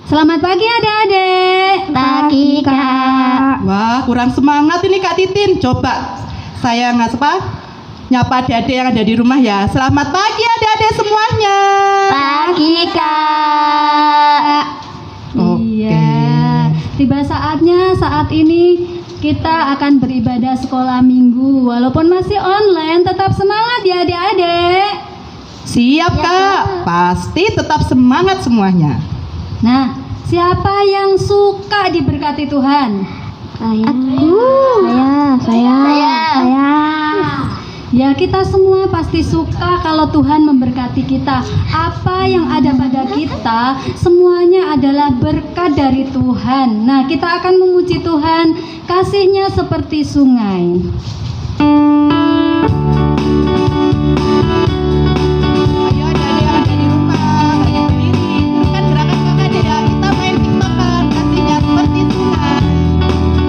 Selamat pagi adik-adik. Pagi, Kak. Wah, kurang semangat ini Kak Titin. Coba saya nyapa adik-adik yang ada di rumah ya. Selamat pagi adik-adik semuanya. Pagi, Kak. Iya, tiba saatnya saat ini kita akan beribadah sekolah minggu. Walaupun masih online, tetap semangat ya adik-adik. Siap Kak, pasti tetap semangat semuanya. Nah, siapa yang suka diberkati Tuhan? Saya. Ya, kita semua pasti suka kalau Tuhan memberkati kita. Apa yang ada pada kita, semuanya adalah berkat dari Tuhan. Nah, kita akan memuji Tuhan, kasih-Nya seperti sungai. Ayo adik-adik yang ada di rumah, balik berdiri. Teruskan gerakan kakak adik ya. Kita main tiktokan, kasihnya seperti sungai.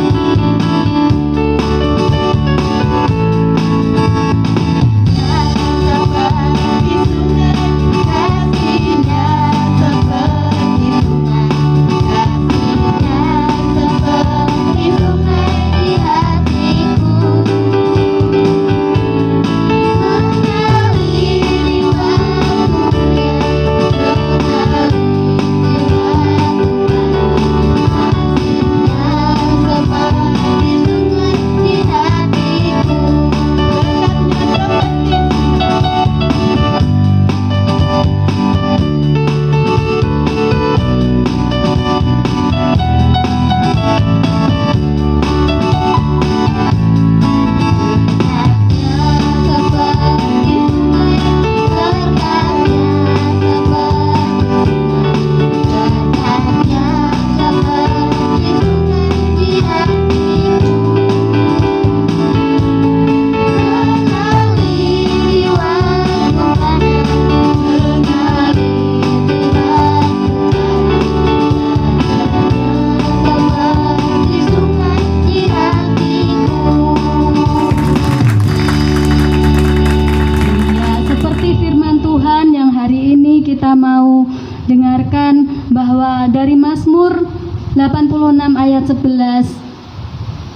Kita mau dengarkan bahwa dari Mazmur 86 ayat 11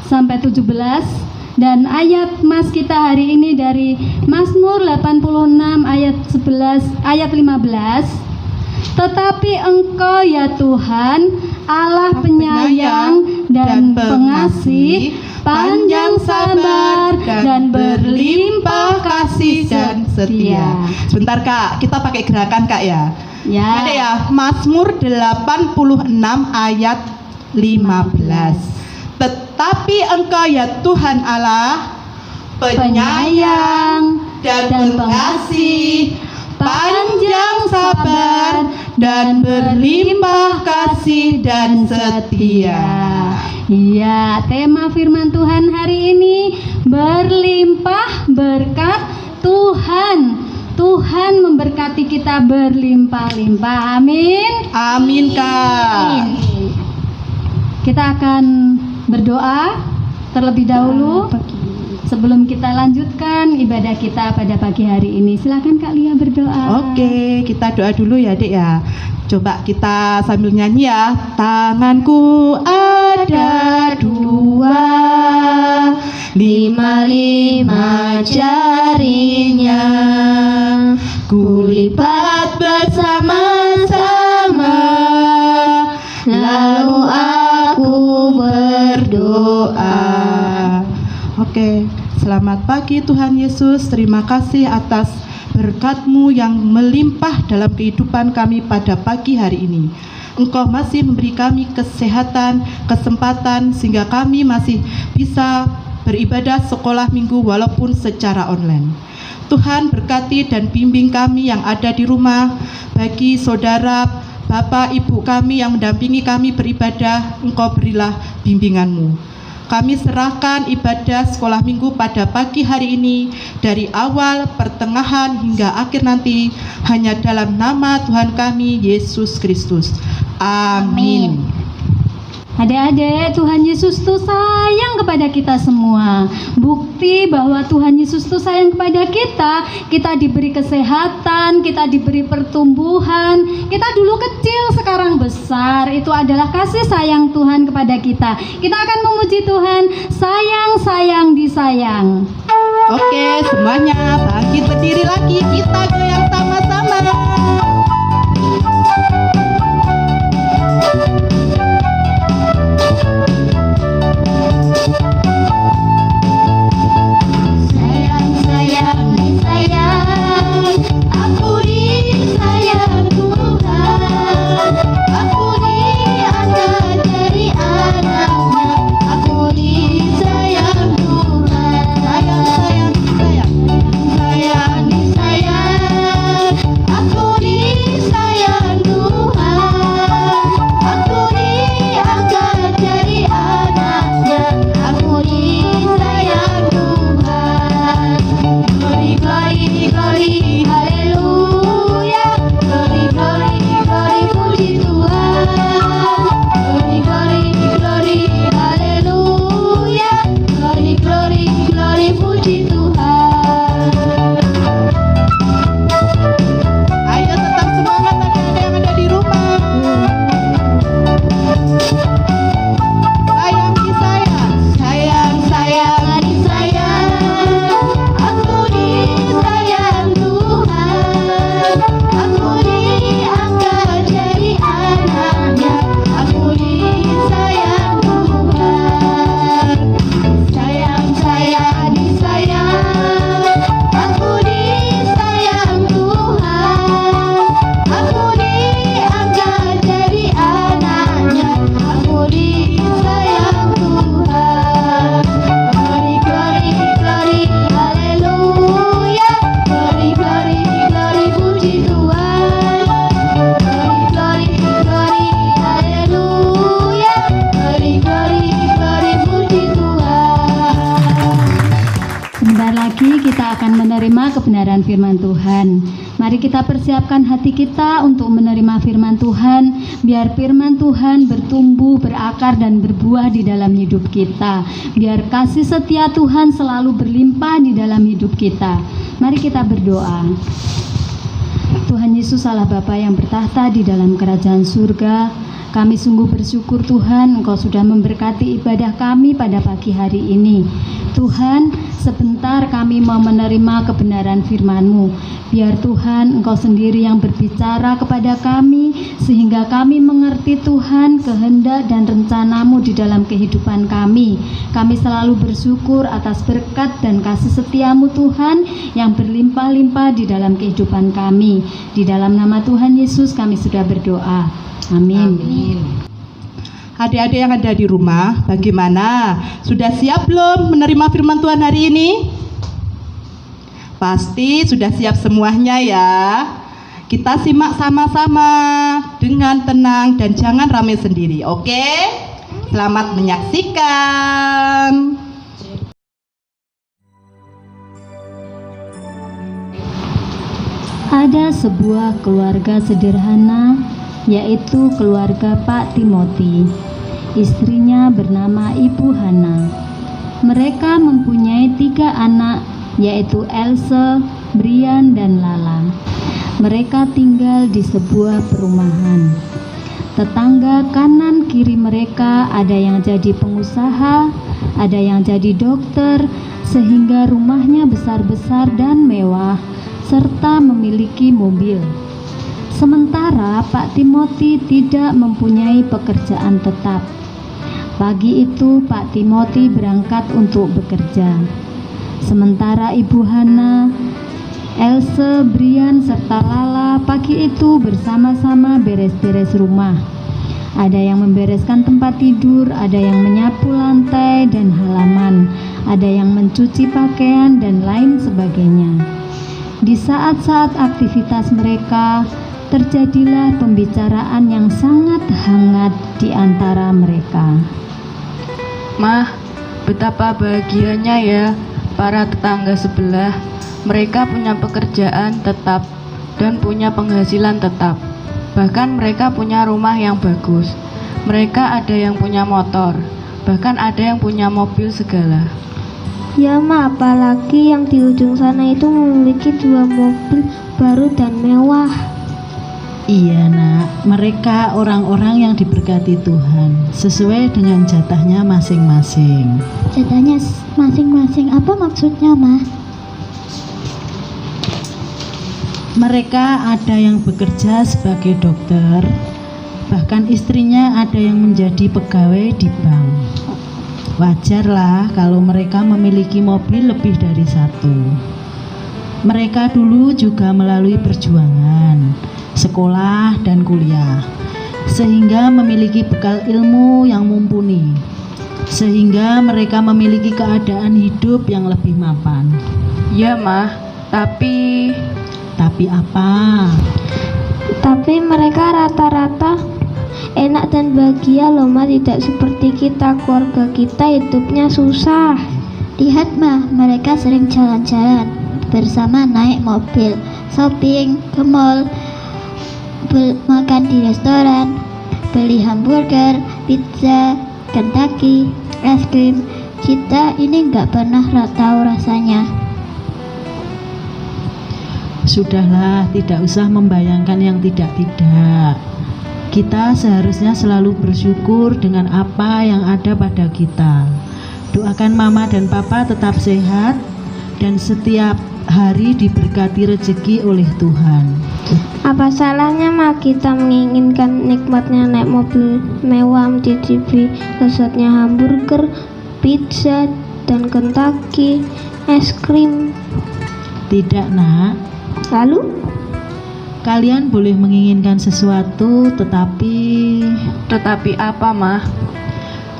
sampai 17 dan ayat mas kita hari ini dari Mazmur 86 ayat 11 ayat 15. Tetapi Engkau ya Tuhan, Allah penyayang dan pengasih, panjang sabar dan berlimpah kasih dan setia. Sebentar Kak, kita pakai gerakan Kak ya. Ya. Ada ya, Mazmur 86 ayat 15. Tetapi Engkau ya Tuhan Allah, penyayang dan pengasih, panjang sabar dan berlimpah kasih dan setia. Iya, tema firman Tuhan hari ini berlimpah berkat Tuhan. Tuhan memberkati kita berlimpah-limpah. Amin. Amin Kak. Kita akan berdoa terlebih dahulu sebelum kita lanjutkan ibadah kita pada pagi hari ini. Silakan Kak Lia berdoa. Oke, kita doa dulu ya Dek ya. Coba kita sambil nyanyi ya. Tanganku ada dua, lima jarinya, kulipat bersama-sama, lalu aku berdoa. Oke, selamat pagi Tuhan Yesus. Terima kasih atas berkat-Mu yang melimpah dalam kehidupan kami pada pagi hari ini. Engkau masih memberi kami kesehatan, kesempatan sehingga kami masih bisa beribadah sekolah minggu walaupun secara online. Tuhan berkati dan bimbing kami yang ada di rumah, bagi saudara, bapak, ibu kami yang mendampingi kami beribadah, Engkau berilah bimbingan-Mu. Kami serahkan ibadah sekolah minggu pada pagi hari ini dari awal, pertengahan hingga akhir nanti hanya dalam nama Tuhan kami Yesus Kristus. Amin. Adik-adik, Tuhan Yesus tuh sayang kepada kita semua. Bukti bahwa Tuhan Yesus tuh sayang kepada kita diberi kesehatan, kita diberi pertumbuhan. Kita dulu kecil, sekarang besar. Itu adalah kasih sayang Tuhan kepada kita. Kita akan memuji Tuhan, sayang, sayang, disayang. Oke, semuanya bangkit berdiri lagi, kita goyang sama-sama. Sayang, sayang, disayang. Aku disayang Tuhan. Aku diangkat dari anaknya. Aku disayang Tuhan. Sayang, sayang, sayang. Sayang, disayang. Aku disayang Tuhan. Aku diangkat dari anaknya. Aku disayang Tuhan. Glory, glory, glory, haleluya. Glory, glory, glory, puji Tuhan. Glory, glory, glory, haleluya. Glory, glory, glory, puji Tuhan. Ayo tetap semangat adik-adik yang ada di rumah. Sayang, disayang. Sayang, sayang, disayang. Aku disayang Tuhan. Aku diangkat jadi anaknya. Aku disayang Tuhan. Sayang, sayang, disayang. Aku disayang Tuhan. Aku diangkat jadi anaknya. Aku disayang Tuhan. Glory, glory, glory, haleluya. Glory, glory, glory, puji Tuhan. Glory, glory, glory, haleluya. Glory, glory, glory, puji Tuhan. Sebentar lagi kita akan menerima kebenaran firman Tuhan. Mari kita persiapkan hati kita untuk menerima firman Tuhan, biar firman Tuhan bertumbuh, berakar, dan berbuah di dalam hidup kita. Biar kasih setia Tuhan selalu berlimpah di dalam hidup kita. Mari kita berdoa. Tuhan Yesus Allah Bapa yang bertahta di dalam kerajaan surga, kami sungguh bersyukur Tuhan, Engkau sudah memberkati ibadah kami pada pagi hari ini. Tuhan, sebentar kami mau menerima kebenaran firman-Mu. Biar Tuhan, Engkau sendiri yang berbicara kepada kami, sehingga kami mengerti Tuhan, kehendak dan rencana-Mu di dalam kehidupan kami. Kami selalu bersyukur atas berkat dan kasih setia-Mu Tuhan, yang berlimpah-limpah di dalam kehidupan kami. Di dalam nama Tuhan Yesus kami sudah berdoa. Amin. Adik-adik yang ada di rumah, bagaimana? Sudah siap belum menerima firman Tuhan hari ini? Pasti sudah siap semuanya ya. Kita simak sama-sama dengan tenang dan jangan ramai sendiri, oke? Selamat menyaksikan. Ada sebuah keluarga sederhana, yaitu keluarga Pak Timothy. Istrinya bernama Ibu Hana. Mereka mempunyai 3 anak, yaitu Else, Brian, dan Lala. Mereka tinggal di sebuah perumahan. Tetangga kanan kiri mereka ada yang jadi pengusaha, ada yang jadi dokter, sehingga rumahnya besar-besar dan mewah, serta memiliki mobil. Sementara Pak Timothy tidak mempunyai pekerjaan tetap. Pagi itu Pak Timothy berangkat untuk bekerja. Sementara Ibu Hana, Else, Brian, serta Lala pagi itu bersama-sama beres-beres rumah. Ada yang membereskan tempat tidur, ada yang menyapu lantai dan halaman, ada yang mencuci pakaian dan lain sebagainya. Di saat-saat aktivitas mereka, terjadilah pembicaraan yang sangat hangat di antara mereka. Mah, betapa bahagianya ya para tetangga sebelah. Mereka punya pekerjaan tetap dan punya penghasilan tetap. Bahkan mereka punya rumah yang bagus. Mereka ada yang punya motor, bahkan ada yang punya mobil segala. Ya Ma, apalagi yang di ujung sana itu memiliki 2 mobil baru dan mewah. Iya nak, mereka orang-orang yang diberkati Tuhan sesuai dengan jatahnya masing-masing. Jatahnya masing-masing, apa maksudnya Ma? Mereka ada yang bekerja sebagai dokter, bahkan istrinya ada yang menjadi pegawai di bank. Wajarlah kalau mereka memiliki mobil lebih dari 1. Mereka dulu juga melalui perjuangan, sekolah dan kuliah, sehingga memiliki bekal ilmu yang mumpuni, sehingga mereka memiliki keadaan hidup yang lebih mapan. Ya Mah, tapi apa? Tapi mereka rata-rata enak dan bahagia loh Ma, tidak seperti kita, keluarga kita hidupnya susah. Lihat Ma, mereka sering jalan-jalan bersama, naik mobil, shopping ke mall, makan di restoran, beli hamburger, pizza, Kentucky, es krim. Kita ini nggak pernah tahu rasanya. Sudahlah, tidak usah membayangkan yang tidak-tidak. Kita seharusnya selalu bersyukur dengan apa yang ada pada kita. Doakan Mama dan Papa tetap sehat dan setiap hari diberkati rezeki oleh Tuhan. Apa salahnya Ma kita menginginkan nikmatnya naik mobil mewah, mencicipi lezatnya hamburger, pizza, dan Kentucky, es krim? Tidak nak. Lalu? Kalian boleh menginginkan sesuatu, tetapi apa Mah?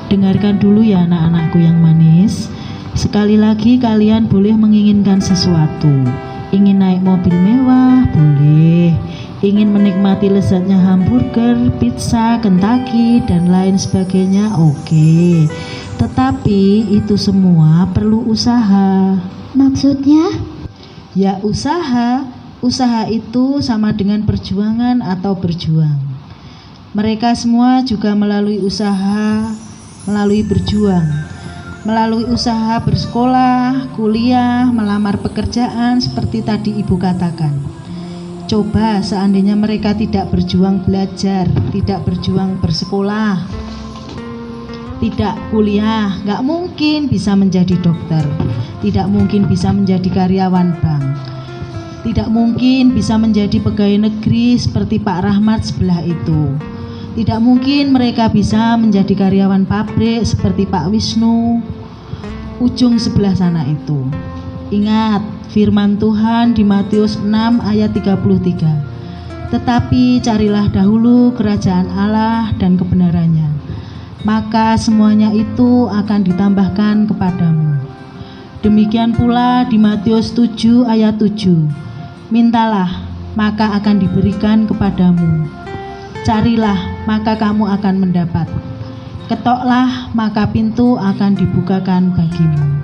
dengarkan dulu ya anak-anakku yang manis. Sekali lagi kalian boleh menginginkan sesuatu. Ingin naik mobil mewah, boleh. Ingin menikmati lezatnya hamburger, pizza, Kentucky, dan lain sebagainya, oke. Tetapi itu semua perlu usaha. Maksudnya? Ya usaha. Usaha itu sama dengan perjuangan atau berjuang. Mereka semua juga melalui usaha, melalui berjuang, melalui usaha bersekolah, kuliah, melamar pekerjaan seperti tadi Ibu katakan. Coba seandainya mereka tidak berjuang belajar, tidak berjuang bersekolah, tidak kuliah, nggak mungkin bisa menjadi dokter, tidak mungkin bisa menjadi karyawan bank, tidak mungkin bisa menjadi pegawai negeri seperti Pak Rahmat sebelah itu. Tidak mungkin mereka bisa menjadi karyawan pabrik seperti Pak Wisnu ujung sebelah sana itu. Ingat firman Tuhan di Matius 6 ayat 33. Tetapi carilah dahulu kerajaan Allah dan kebenarannya, maka semuanya itu akan ditambahkan kepadamu. Demikian pula di Matius 7 ayat 7. Mintalah, maka akan diberikan kepadamu. Carilah, maka kamu akan mendapat. Ketoklah, maka pintu akan dibukakan bagimu.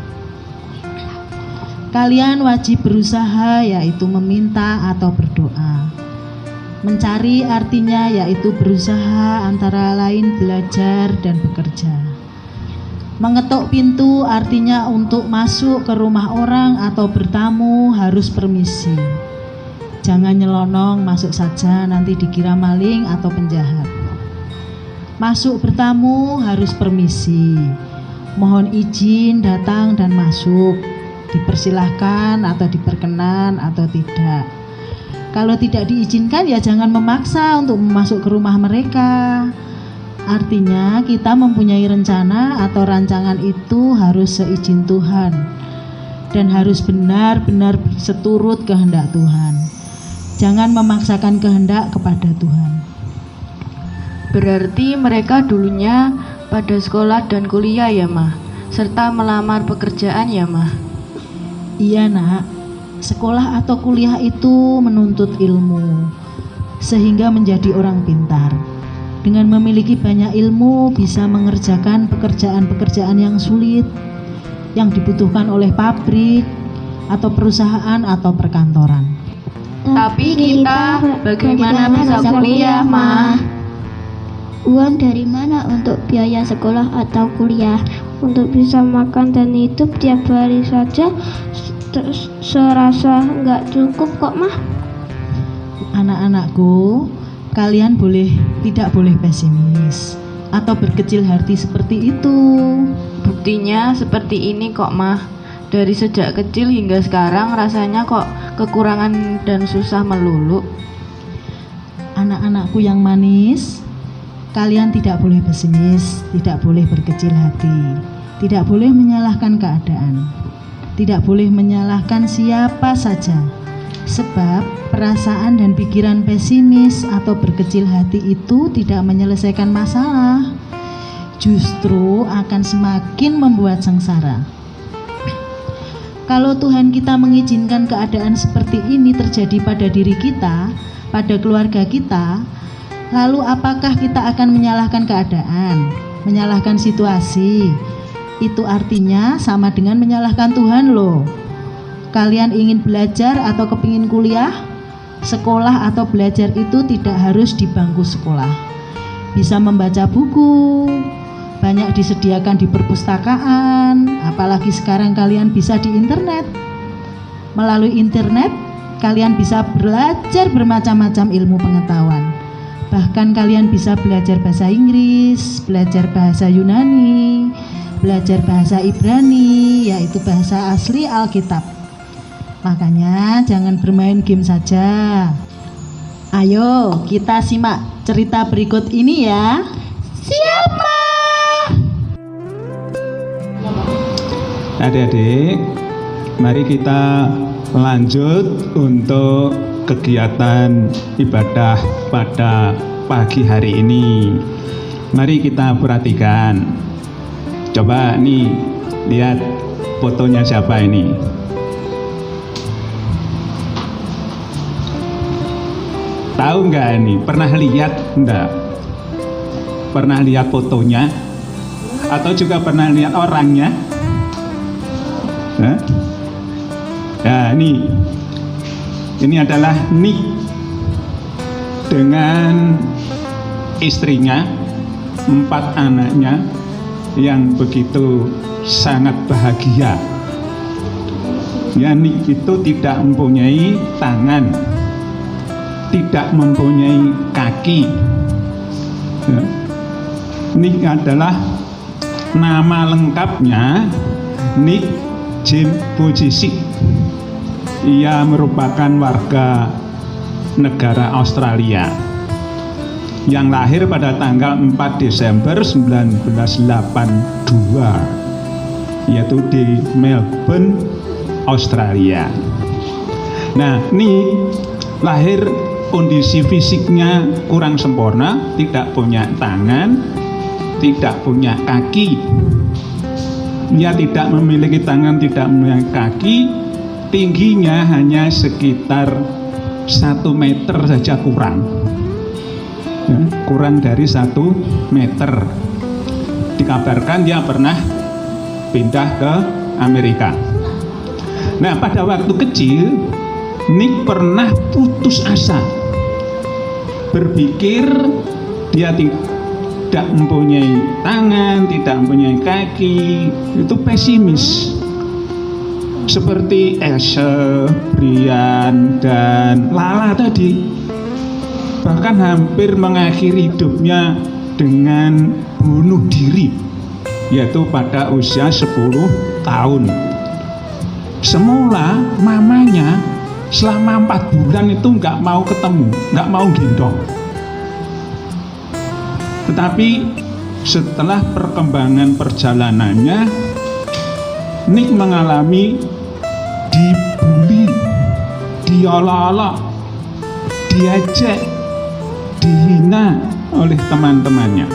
Kalian wajib berusaha, yaitu meminta atau berdoa. Mencari artinya yaitu berusaha, antara lain belajar dan bekerja. Mengetuk pintu artinya untuk masuk ke rumah orang atau bertamu harus permisi. Jangan nyelonong masuk saja, nanti dikira maling atau penjahat. Masuk bertamu harus permisi. Mohon izin datang dan masuk. Dipersilahkan atau diperkenan atau tidak. Kalau tidak diizinkan ya jangan memaksa untuk masuk ke rumah mereka. Artinya kita mempunyai rencana atau rancangan itu harus seizin Tuhan dan harus benar-benar seturut kehendak Tuhan. Jangan memaksakan kehendak kepada Tuhan. Berarti mereka dulunya pada sekolah dan kuliah ya Mah, serta melamar pekerjaan ya Mah? Iya nak, sekolah atau kuliah itu menuntut ilmu sehingga menjadi orang pintar. Dengan memiliki banyak ilmu bisa mengerjakan pekerjaan-pekerjaan yang sulit yang dibutuhkan oleh pabrik atau perusahaan atau perkantoran. Tapi kita bagaimana bisa kuliah, Ma? Uang dari mana untuk biaya sekolah atau kuliah? Untuk bisa makan dan hidup tiap hari saja serasa nggak cukup kok, Mah. Anak-anakku, kalian tidak boleh pesimis atau berkecil hati seperti itu. Buktinya seperti ini kok, Mah. Dari sejak kecil hingga sekarang rasanya kok kekurangan dan susah melulu. Anak-anakku yang manis, kalian tidak boleh pesimis, tidak boleh berkecil hati, tidak boleh menyalahkan keadaan, tidak boleh menyalahkan siapa saja. Sebab perasaan dan pikiran pesimis atau berkecil hati itu tidak menyelesaikan masalah, justru akan semakin membuat sengsara. Kalau Tuhan kita mengizinkan keadaan seperti ini terjadi pada diri kita, pada keluarga kita, lalu apakah kita akan menyalahkan keadaan, menyalahkan situasi? Itu artinya sama dengan menyalahkan Tuhan loh. Kalian ingin belajar atau kepingin kuliah? Sekolah atau belajar itu tidak harus di bangku sekolah. Bisa membaca buku, banyak disediakan di perpustakaan, apalagi sekarang kalian bisa di internet. Melalui internet, kalian bisa belajar bermacam-macam ilmu pengetahuan. Bahkan kalian bisa belajar bahasa Inggris, belajar bahasa Yunani, belajar bahasa Ibrani, yaitu bahasa asli Alkitab. Makanya jangan bermain game saja. Ayo kita simak cerita berikut ini ya. Siapa? Adik-adik, mari kita lanjut untuk kegiatan ibadah pada pagi hari ini. Mari kita perhatikan. Coba nih, lihat fotonya siapa ini. Tahu nggak ini? Pernah lihat enggak? Pernah lihat fotonya? Atau juga pernah lihat orangnya? Nah, ini adalah Nick dengan istrinya, 4 anaknya yang begitu sangat bahagia. Ya, Nick itu tidak mempunyai tangan, tidak mempunyai kaki. Ya. Nick adalah nama lengkapnya Nick Jim Bojisik. Ia merupakan warga negara Australia yang lahir pada tanggal 4 Desember 1982, yaitu di Melbourne, Australia. Nah, ini lahir kondisi fisiknya kurang sempurna, tidak punya tangan, tidak punya kaki. Ia tidak memiliki tangan, tidak memiliki kaki, tingginya hanya sekitar 1 meter saja kurang. Ya, kurang dari 1 meter. Dikabarkan dia pernah pindah ke Amerika. Nah, pada waktu kecil, Nick pernah putus asa, berpikir dia tidak mempunyai tangan, tidak mempunyai kaki, itu pesimis. Seperti Else, Brian, dan Lala tadi. Bahkan hampir mengakhiri hidupnya dengan bunuh diri, yaitu pada usia 10 tahun. Semula mamanya selama 4 bulan itu nggak mau ketemu, nggak mau gendong. Tetapi setelah perkembangan perjalanannya, Nick mengalami dibully, diolok-olok, diejek, dihina oleh teman-temannya.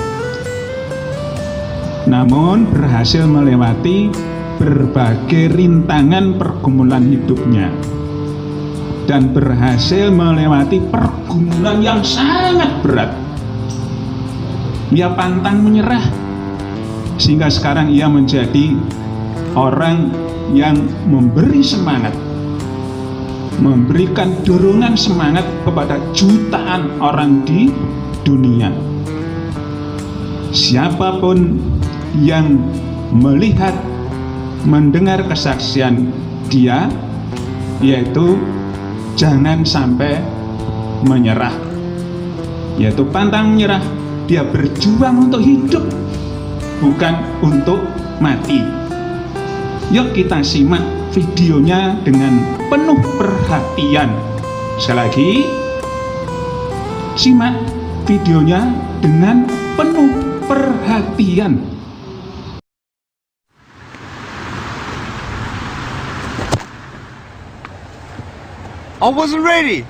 Namun berhasil melewati berbagai rintangan pergumulan hidupnya dan berhasil melewati pergumulan yang sangat berat. Ia pantang menyerah sehingga sekarang ia menjadi orang yang memberi semangat, memberikan dorongan semangat kepada jutaan orang di dunia. siapapun yang melihat, mendengar kesaksian dia, yaitu jangan sampai menyerah, yaitu pantang menyerah. Dia berjuang untuk hidup, bukan untuk mati. Yuk kita simak videonya dengan penuh perhatian. Sekali lagi, simak videonya dengan penuh perhatian. I wasn't ready.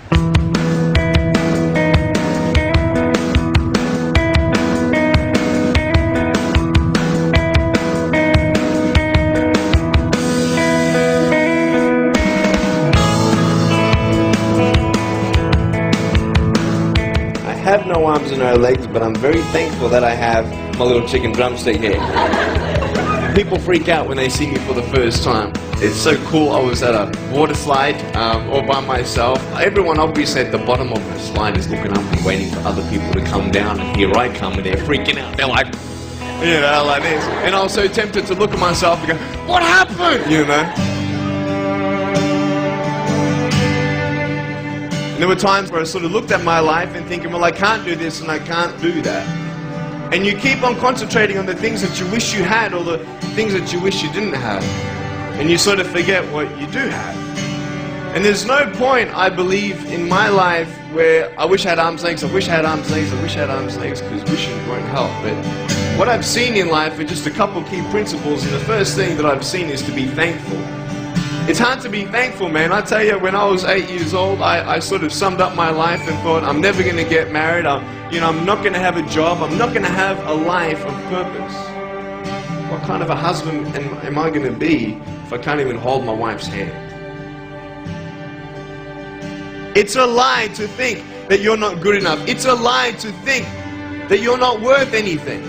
I have no arms and no legs, but I'm very thankful that I have my little chicken drumstick here. People freak out when they see me for the first time. It's so cool. I was at a water slide all by myself. Everyone obviously at the bottom of the slide is looking up and waiting for other people to come down, and here I come and they're freaking out. They're like, you know, like this. And I was so tempted to look at myself and go, what happened? You know? And there were times where I sort of looked at my life and thinking, well, I can't do this and I can't do that. And you keep on concentrating on the things that you wish you had or the things that you wish you didn't have. And you sort of forget what you do have. And there's no point, I believe, in my life where I wish I had arms and legs, I wish I had arms and legs, I wish I had arms and legs, because wishing won't help. But what I've seen in life are just a couple key principles, and the first thing that I've seen is to be thankful. It's hard to be thankful, man. I tell you, when I was 8 years old, I sort of summed up my life and thought, I'm never going to get married, I'm not going to have a job, I'm not going to have a life of purpose. What kind of a husband am I going to be if I can't even hold my wife's hand? It's a lie to think that you're not good enough. It's a lie to think that you're not worth anything.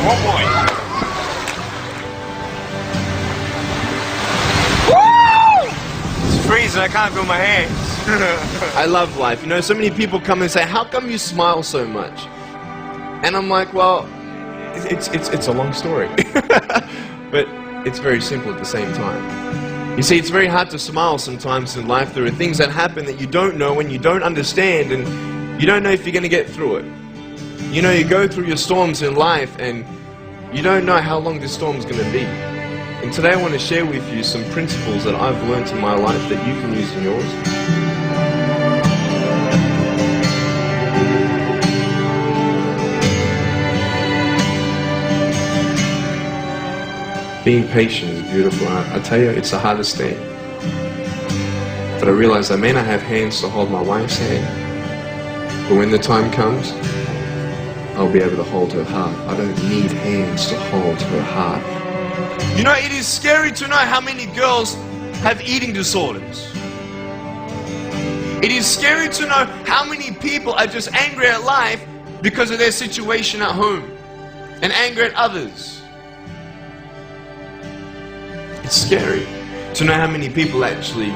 Oh boy. Woo! It's freezing, I can't feel my hands. I love life. You know, so many people come and say, how come you smile so much? And I'm like, well, it's a long story. But it's very simple at the same time. You see, it's very hard to smile sometimes in life. There are things that happen that you don't know and you don't understand, and you don't know if you're going to get through it. You know, you go through your storms in life and you don't know how long this storm's going to be. And today I want to share with you some principles that I've learned in my life that you can use in yours. Being patient is beautiful. I tell you, it's the hardest thing. But I realize I may not have hands to hold my wife's hand, but when the time comes, I'll be able to hold her heart. I don't need hands to hold her heart. You know, it is scary to know how many girls have eating disorders. It is scary to know how many people are just angry at life because of their situation at home and angry at others. It's scary to know how many people actually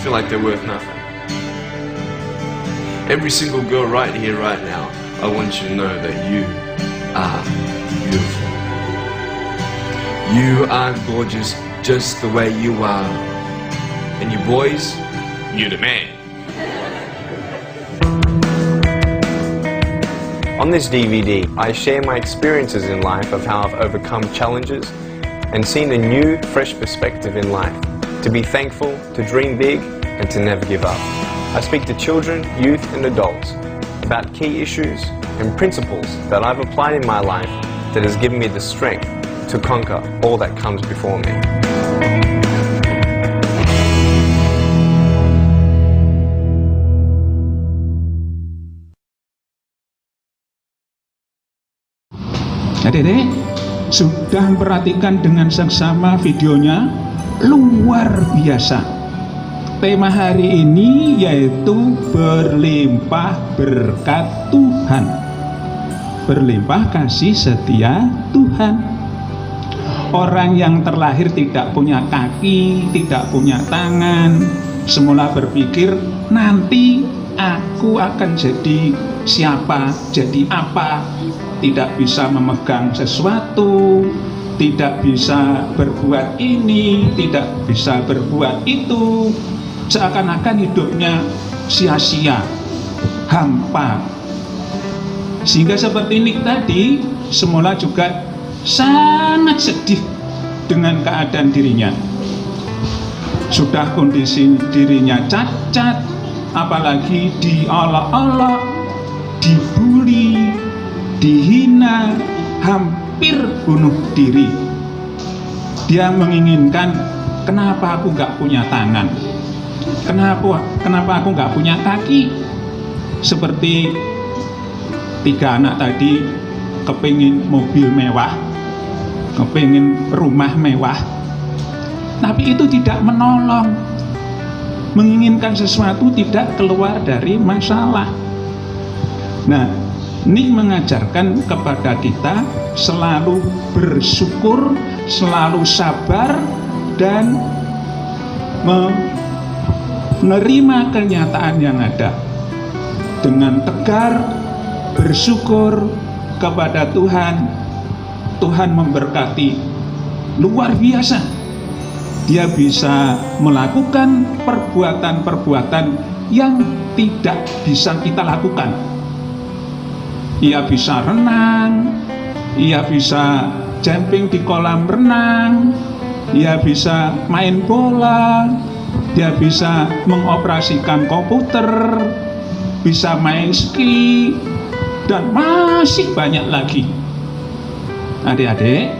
feel like they're worth nothing. Every single girl right here, right now, I want you to know that you are beautiful. You are gorgeous just the way you are. And you boys, you're the man. On this DVD, I share my experiences in life of how I've overcome challenges and seen a new, fresh perspective in life. To be thankful, to dream big, and to never give up. I speak to children, youth, and adults about key issues and principles that I've applied in my life that has given me the strength to conquer all that comes before me. Adik-adik sudah memperhatikan dengan seksama videonya, luar biasa. Tema hari ini yaitu berlimpah berkat Tuhan, berlimpah kasih setia Tuhan. Orang yang terlahir tidak punya kaki, tidak punya tangan, semula berpikir nanti aku akan jadi siapa, jadi apa, tidak bisa memegang sesuatu, tidak bisa berbuat ini, tidak bisa berbuat itu, seakan-akan hidupnya sia-sia, hampa. Sehingga seperti Nick tadi, semula juga sangat sedih dengan keadaan dirinya. Sudah kondisi dirinya cacat, apalagi diolok-olok, dibully, dihina, hampir bunuh diri. Dia menginginkan, kenapa aku gak punya tangan, kenapa aku gak punya kaki. Seperti 3 anak tadi, kepingin mobil mewah, kepingin rumah mewah, tapi itu tidak menolong. Menginginkan sesuatu tidak keluar dari masalah. Nah, ini mengajarkan kepada kita selalu bersyukur, selalu sabar, dan menerima kenyataan yang ada dengan tegar, bersyukur kepada Tuhan. Tuhan memberkati luar biasa. Dia bisa melakukan perbuatan-perbuatan yang tidak bisa kita lakukan. Ia bisa renang, ia bisa jumping di kolam renang, ia bisa main bola, dia bisa mengoperasikan komputer, bisa main ski, dan masih banyak lagi. Adik-adik,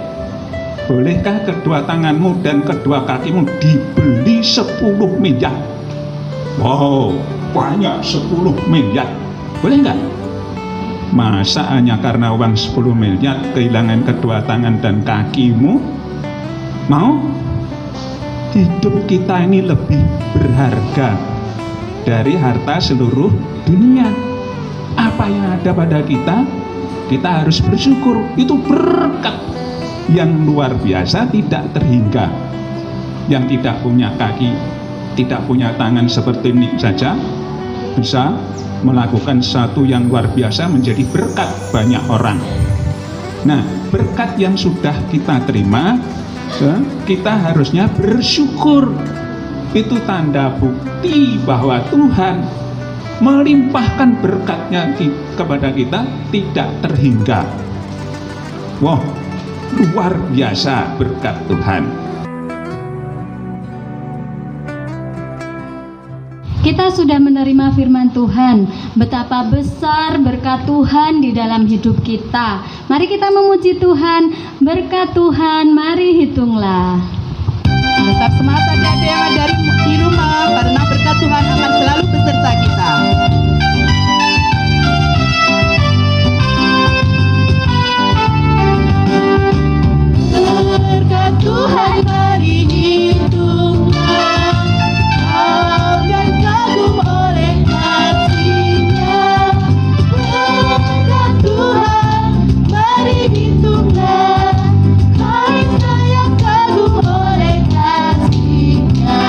bolehkah kedua tanganmu dan kedua kakimu dibeli 10 miliar? Wow, banyak 10 miliar. Boleh nggak? Masa hanya karena uang 10 miliar kehilangan kedua tangan dan kakimu? Mau? Hidup kita ini lebih berharga dari harta seluruh dunia. Apa yang ada pada kita, kita harus bersyukur. Itu berkat yang luar biasa, tidak terhingga. Yang tidak punya kaki, tidak punya tangan seperti Nick saja bisa melakukan sesuatu yang luar biasa, menjadi berkat banyak orang. Nah, berkat yang sudah kita terima, kita harusnya bersyukur. Itu tanda bukti bahwa Tuhan melimpahkan berkatnya kepada kita tidak terhingga. Wow, luar biasa berkat Tuhan. Kita sudah menerima firman Tuhan, betapa besar berkat Tuhan di dalam hidup kita. Mari kita memuji Tuhan, berkat Tuhan mari hitunglah. Tetap semangat adik-adik yang ada di rumah, karena berkat Tuhan akan selalu beserta kita. Berkat Tuhan mari hitunglah, kau dan kagum oleh kasih-Nya. Berkat Tuhan mari hitunglah, hai saya kagum oleh kasih-Nya.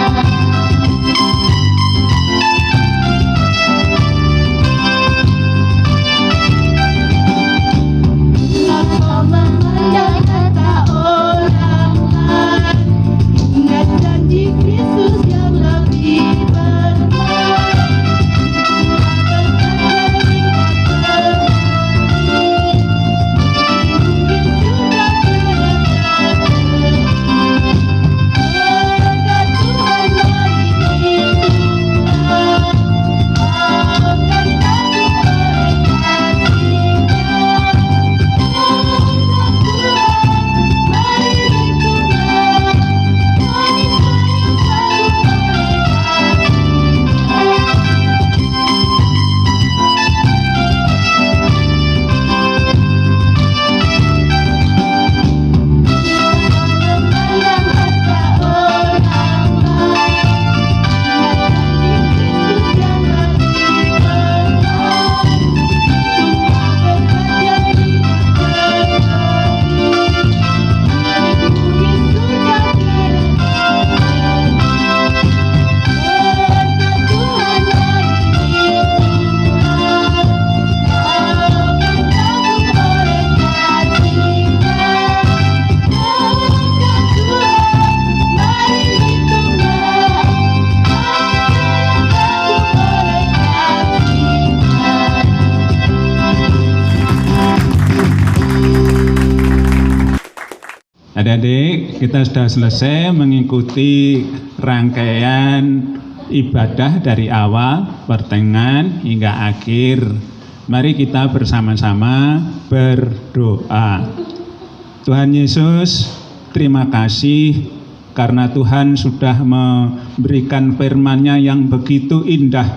Adik-adik, kita sudah selesai mengikuti rangkaian ibadah dari awal, pertengahan, hingga akhir. Mari kita bersama-sama berdoa. Tuhan Yesus, terima kasih karena Tuhan sudah memberikan firman-Nya yang begitu indah,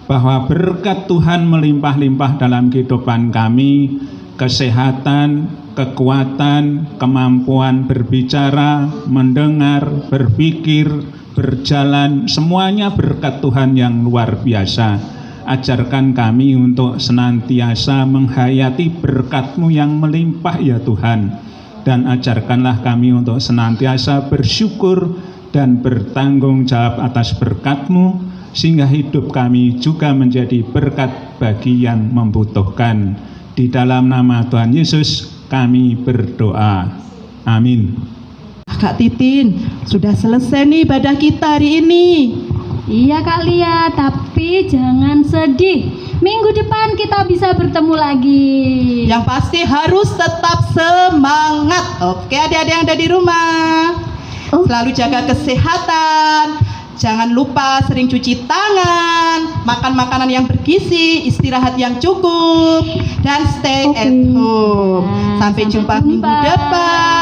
bahwa berkat Tuhan melimpah-limpah dalam kehidupan kami, kesehatan, kekuatan, kemampuan berbicara, mendengar, berpikir, berjalan, semuanya berkat Tuhan yang luar biasa. Ajarkan kami untuk senantiasa menghayati berkat-Mu yang melimpah ya Tuhan, dan ajarkanlah kami untuk senantiasa bersyukur dan bertanggung jawab atas berkat-Mu, sehingga hidup kami juga menjadi berkat bagi yang membutuhkan. Di dalam nama Tuhan Yesus kami berdoa. Amin. Kak Titin, sudah selesai nih ibadah kita hari ini. Iya Kak Lia, tapi jangan sedih. Minggu depan kita bisa bertemu lagi. Yang pasti harus tetap semangat. Oke, adik-adik yang ada di rumah, selalu jaga kesehatan. Jangan lupa sering cuci tangan, makan makanan yang bergizi, istirahat yang cukup, dan stay at home. Sampai jumpa minggu depan.